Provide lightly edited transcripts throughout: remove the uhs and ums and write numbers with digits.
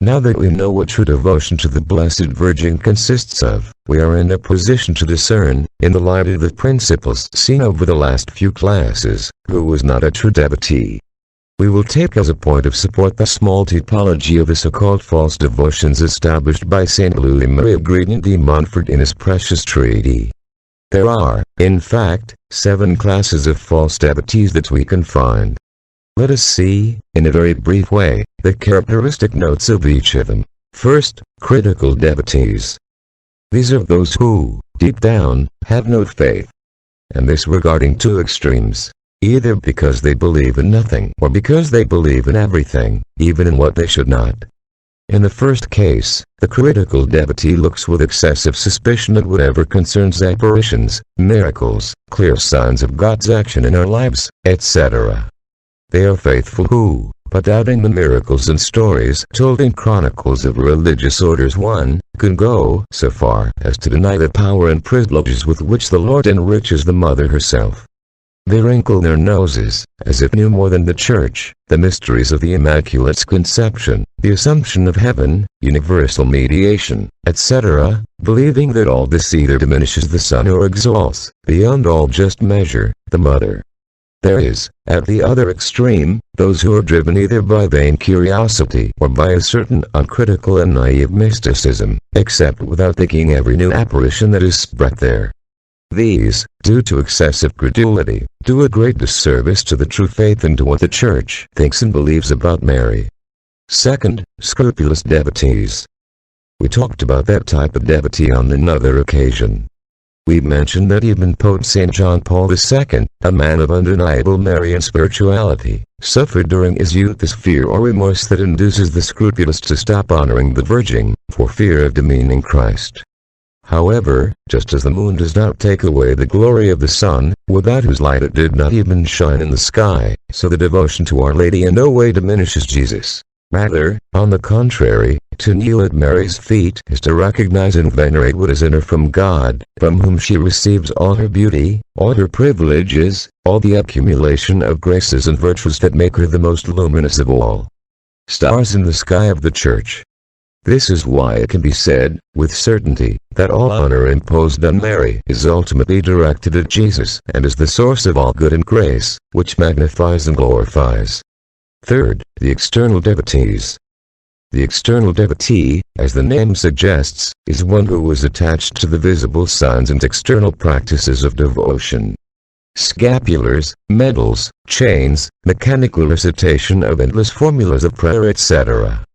Now that we know what true devotion to the Blessed Virgin consists of, we are in a position to discern, in the light of the principles seen over the last few classes, who was not a true devotee. We will take as a point of support the small typology of the so-called false devotions established by Saint Louis-Marie Grignion de Montfort in his precious treatise. There are, in fact, 7 classes of false devotees that we can find. Let us see, in a very brief way, the characteristic notes of each of them. First, critical devotees. These are those who, deep down, have no faith. And this regarding 2 extremes. Either because they believe in nothing or because they believe in everything, even in what they should not. In the first case, the critical devotee looks with excessive suspicion at whatever concerns apparitions, miracles, clear signs of God's action in our lives, etc. They are faithful who, but doubting the miracles and stories told in chronicles of religious orders, one can go so far as to deny the power and privileges with which the Lord enriches the Mother herself. They wrinkle their noses, as if knew more than the Church, the mysteries of the Immaculate's conception, the Assumption of heaven, universal mediation, etc., believing that all this either diminishes the Son or exalts, beyond all just measure, the Mother. There is, at the other extreme, those who are driven either by vain curiosity or by a certain uncritical and naive mysticism, accept without thinking every new apparition that is spread there. These, due to excessive credulity, do a great disservice to the true faith and to what the Church thinks and believes about Mary. Second, scrupulous devotees. We talked about that type of devotee on another occasion. We mentioned that even Pope St. John Paul II, a man of undeniable Marian spirituality, suffered during his youth this fear or remorse that induces the scrupulous to stop honoring the Virgin, for fear of demeaning Christ. However, just as the moon does not take away the glory of the sun, without whose light it did not even shine in the sky, so the devotion to Our Lady in no way diminishes Jesus. Rather, on the contrary, to kneel at Mary's feet is to recognize and venerate what is in her from God, from whom she receives all her beauty, all her privileges, all the accumulation of graces and virtues that make her the most luminous of all stars in the sky of the Church. This is why it can be said, with certainty, that all honor imposed on Mary is ultimately directed at Jesus and is the source of all good and grace, which magnifies and glorifies. Third, the external devotees. The external devotee, as the name suggests, is one who is attached to the visible signs and external practices of devotion. Scapulars, medals, chains, mechanical recitation of endless formulas of prayer, etc.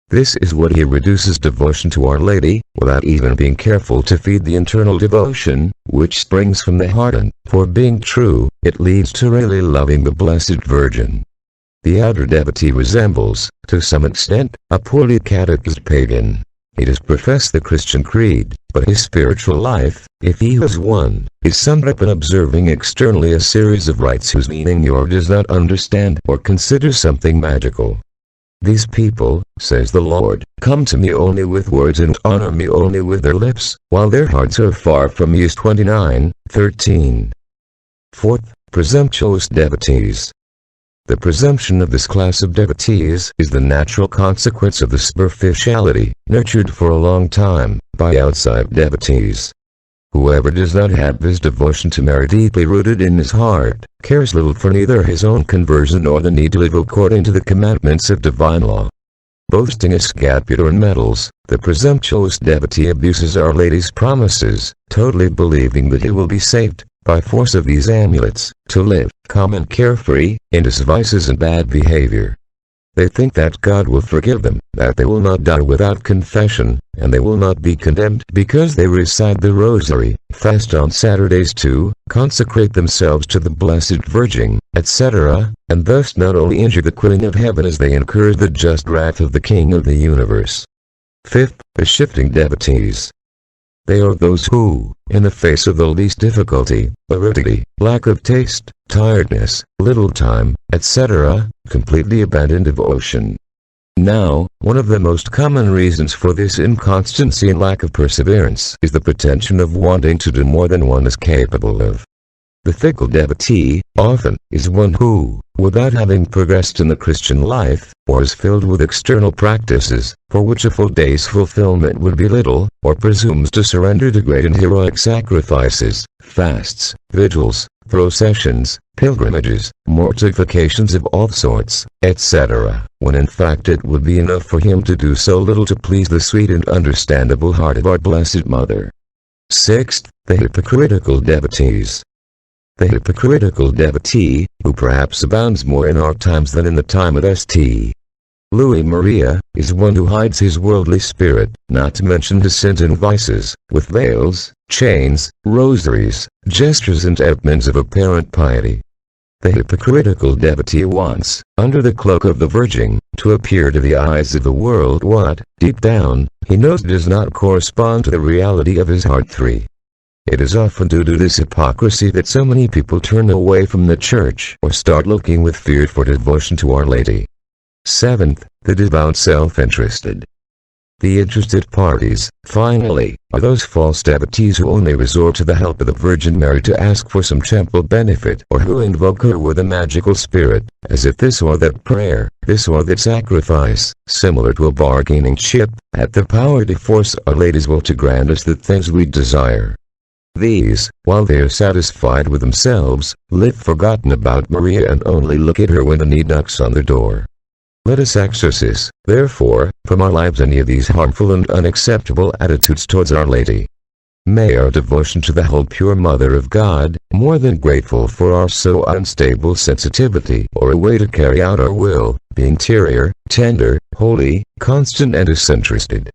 This is what he reduces devotion to Our Lady, without even being careful to feed the internal devotion, which springs from the heart, and, for being true, it leads to really loving the Blessed Virgin. The outer devotee resembles, to some extent, a poorly catechized pagan. He does profess the Christian creed, but his spiritual life, if he has one, is summed up in observing externally a series of rites whose meaning he or does not understand or consider something magical. These people, says the Lord, come to me only with words and honor me only with their lips, while their hearts are far from me. 29:13. Fourth, presumptuous devotees. The presumption of this class of devotees is the natural consequence of the superficiality, nurtured for a long time, by outside devotees. Whoever does not have this devotion to Mary deeply rooted in his heart, cares little for neither his own conversion nor the need to live according to the commandments of divine law. Boasting a scapular and medals, the presumptuous devotee abuses Our Lady's promises, totally believing that he will be saved, by force of these amulets, to live, calm and carefree, in his vices and bad behavior. They think that God will forgive them, that they will not die without confession, and they will not be condemned because they recite the Rosary, fast on Saturdays too, consecrate themselves to the Blessed Virgin, etc., and thus not only injure the Queen of Heaven as they incur the just wrath of the King of the universe. Fifth, the shifting devotees. They are those who, in the face of the least difficulty, aridity, lack of taste, tiredness, little time, etc., completely abandon devotion. Now, one of the most common reasons for this inconstancy and lack of perseverance is the pretension of wanting to do more than one is capable of. The fickle devotee, often, is one who, without having progressed in the Christian life, or is filled with external practices, for which a full day's fulfillment would be little, or presumes to surrender to great and heroic sacrifices, fasts, vigils, processions, pilgrimages, mortifications of all sorts, etc., when in fact it would be enough for him to do so little to please the sweet and understandable heart of our Blessed Mother. Sixth, the hypocritical devotees. The hypocritical devotee, who perhaps abounds more in our times than in the time of St. Louis Maria, is one who hides his worldly spirit, not to mention his sins and vices, with veils, chains, rosaries, gestures and emblems of apparent piety. The hypocritical devotee wants, under the cloak of the Virgin, to appear to the eyes of the world what, deep down, he knows does not correspond to the reality of his heart. 3. It is often due to this hypocrisy that so many people turn away from the Church or start looking with fear for devotion to Our Lady. 7th, the devout self-interested. The interested parties, finally, are those false devotees who only resort to the help of the Virgin Mary to ask for some temporal benefit, or who invoke her with a magical spirit, as if this or that prayer, this or that sacrifice, similar to a bargaining chip, had the power to force Our Lady's will to grant us the things we desire. These, while they are satisfied with themselves, live forgotten about Maria and only look at her when the need knocks on their door. Let us exorcise, therefore, from our lives any of these harmful and unacceptable attitudes towards Our Lady. May our devotion to the whole pure Mother of God, more than grateful for our so unstable sensitivity or a way to carry out our will, be interior, tender, holy, constant and disinterested.